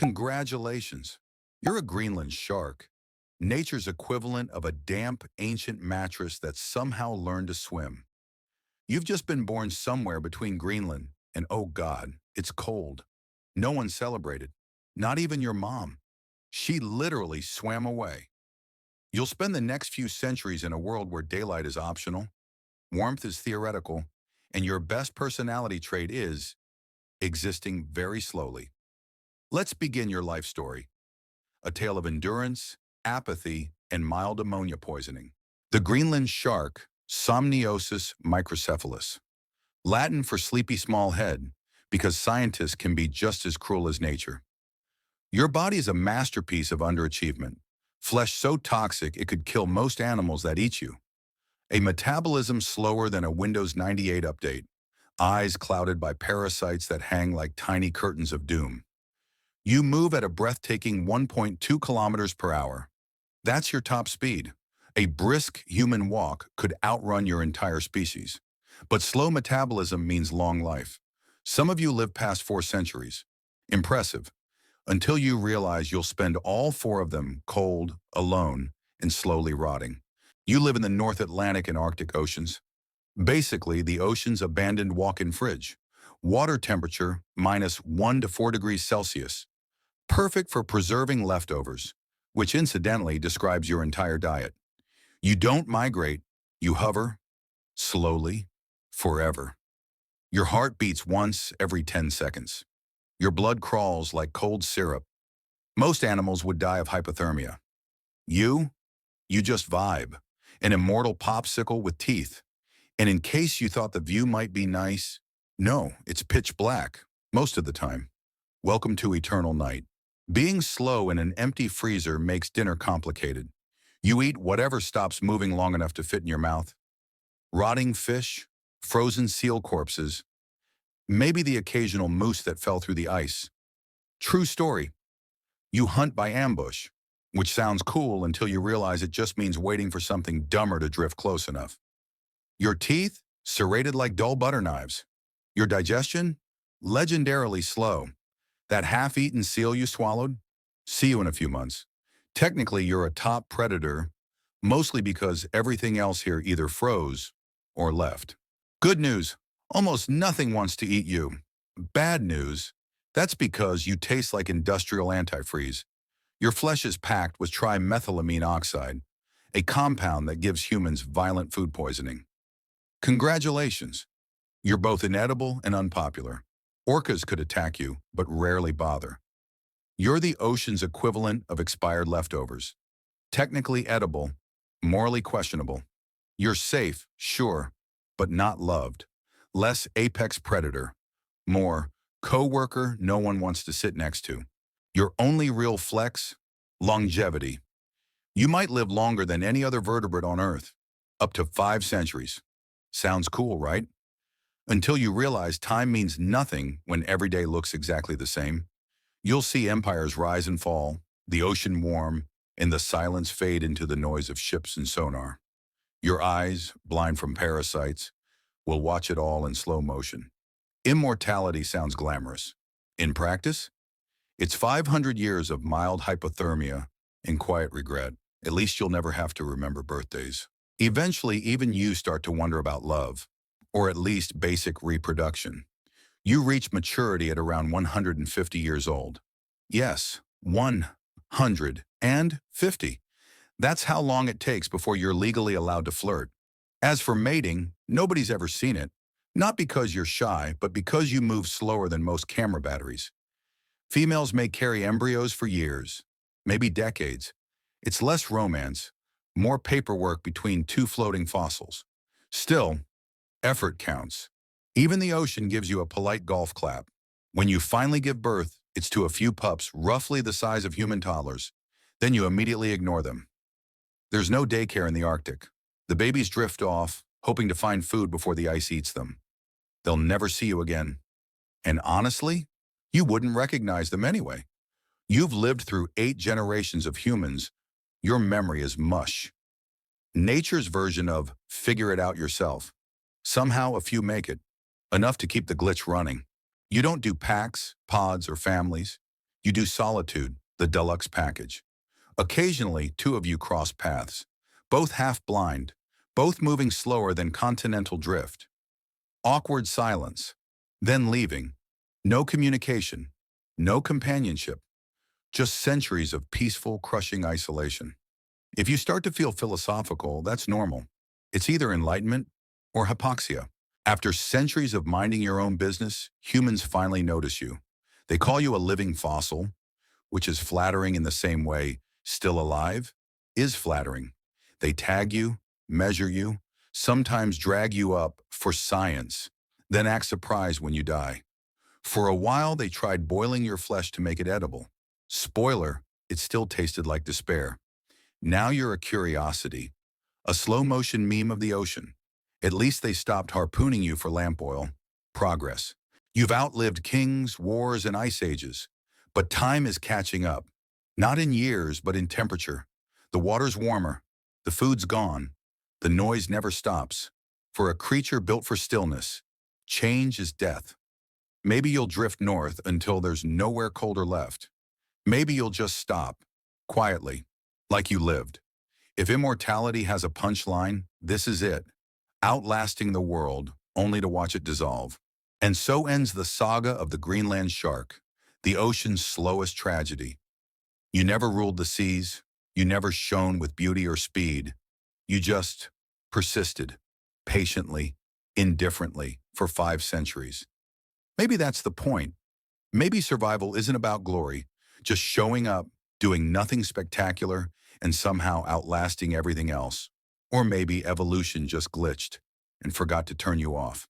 Congratulations. You're a Greenland shark, nature's equivalent of a damp, ancient mattress that somehow learned to swim. You've just been born somewhere between Greenland and, oh God, it's cold. No one celebrated. Not even your mom. She literally swam away. You'll spend the next few centuries in a world where daylight is optional, warmth is theoretical, and your best personality trait is existing very slowly. Let's begin your life story. A tale of endurance, apathy, and mild ammonia poisoning. The Greenland shark, Somniosus microcephalus. Latin for sleepy small head, because scientists can be just as cruel as nature. Your body is a masterpiece of underachievement. Flesh so toxic it could kill most animals that eat you. A metabolism slower than a Windows 98 update. Eyes clouded by parasites that hang like tiny curtains of doom. You move at a breathtaking 1.2 kilometers per hour. That's your top speed. A brisk human walk could outrun your entire species. But slow metabolism means long life. Some of you live past 4 centuries. Impressive. Until you realize you'll spend all 4 of them cold, alone, and slowly rotting. You live in the North Atlantic and Arctic Oceans. Basically, the ocean's abandoned walk-in fridge. Water temperature -1 to 4 degrees Celsius. Perfect for preserving leftovers, which incidentally describes your entire diet. You don't migrate, you hover, slowly, forever. Your heart beats once every 10 seconds. Your blood crawls like cold syrup. Most animals would die of hypothermia. You just vibe, an immortal popsicle with teeth. And in case you thought the view might be nice, no, it's pitch black, most of the time. Welcome to eternal night. Being slow in an empty freezer makes dinner complicated. You eat whatever stops moving long enough to fit in your mouth. Rotting fish, frozen seal corpses, maybe the occasional moose that fell through the ice. True story. You hunt by ambush, which sounds cool until you realize it just means waiting for something dumber to drift close enough. Your teeth, serrated like dull butter knives. Your digestion, legendarily slow. That half-eaten seal you swallowed? See you in a few months. Technically, you're a top predator, mostly because everything else here either froze or left. Good news, almost nothing wants to eat you. Bad news, that's because you taste like industrial antifreeze. Your flesh is packed with trimethylamine oxide, a compound that gives humans violent food poisoning. Congratulations, you're both inedible and unpopular. Orcas could attack you, but rarely bother. You're the ocean's equivalent of expired leftovers. Technically edible, morally questionable. You're safe, sure, but not loved. Less apex predator, more co-worker no one wants to sit next to. Your only real flex? Longevity. You might live longer than any other vertebrate on Earth, up to 5 centuries. Sounds cool, right? Until you realize time means nothing when every day looks exactly the same. You'll see empires rise and fall, the ocean warm, and the silence fade into the noise of ships and sonar. Your eyes, blind from parasites, will watch it all in slow motion. Immortality sounds glamorous. In practice, it's 500 years of mild hypothermia and quiet regret. At least you'll never have to remember birthdays. Eventually, even you start to wonder about love, or at least basic reproduction. You reach maturity at around 150 years old. Yes, 150. That's how long it takes before you're legally allowed to flirt. As for mating, nobody's ever seen it. Not because you're shy, but because you move slower than most camera batteries. Females may carry embryos for years, maybe decades. It's less romance, more paperwork between 2 floating fossils. Still, effort counts. Even the ocean gives you a polite golf clap. When you finally give birth, it's to a few pups roughly the size of human toddlers. Then you immediately ignore them. There's no daycare in the Arctic. The babies drift off, hoping to find food before the ice eats them. They'll never see you again. And honestly, you wouldn't recognize them anyway. You've lived through 8 generations of humans. Your memory is mush. Nature's version of figure it out yourself. Somehow a few make it, enough to keep the glitch running. You don't do packs, pods, or families. You do solitude, the deluxe package. Occasionally, two of you cross paths, both half-blind, both moving slower than continental drift. Awkward silence, then leaving. No communication, no companionship, just centuries of peaceful, crushing isolation. If you start to feel philosophical, that's normal. It's either enlightenment or hypoxia. After centuries of minding your own business, humans finally notice you. They call you a living fossil, which is flattering in the same way still alive is flattering. They tag you, measure you, sometimes drag you up for science, then act surprised when you die. For a while, they tried boiling your flesh to make it edible. Spoiler, it still tasted like despair. Now you're a curiosity, a slow-motion meme of the ocean. At least they stopped harpooning you for lamp oil. Progress. You've outlived kings, wars, and ice ages. But time is catching up. Not in years, but in temperature. The water's warmer. The food's gone. The noise never stops. For a creature built for stillness, change is death. Maybe you'll drift north until there's nowhere colder left. Maybe you'll just stop, quietly, like you lived. If immortality has a punchline, this is it. Outlasting the world, only to watch it dissolve. And so ends the saga of the Greenland shark, the ocean's slowest tragedy. You never ruled the seas, you never shone with beauty or speed. You just persisted, patiently, indifferently, for 5 centuries. Maybe that's the point. Maybe survival isn't about glory, just showing up, doing nothing spectacular, and somehow outlasting everything else. Or maybe evolution just glitched and forgot to turn you off.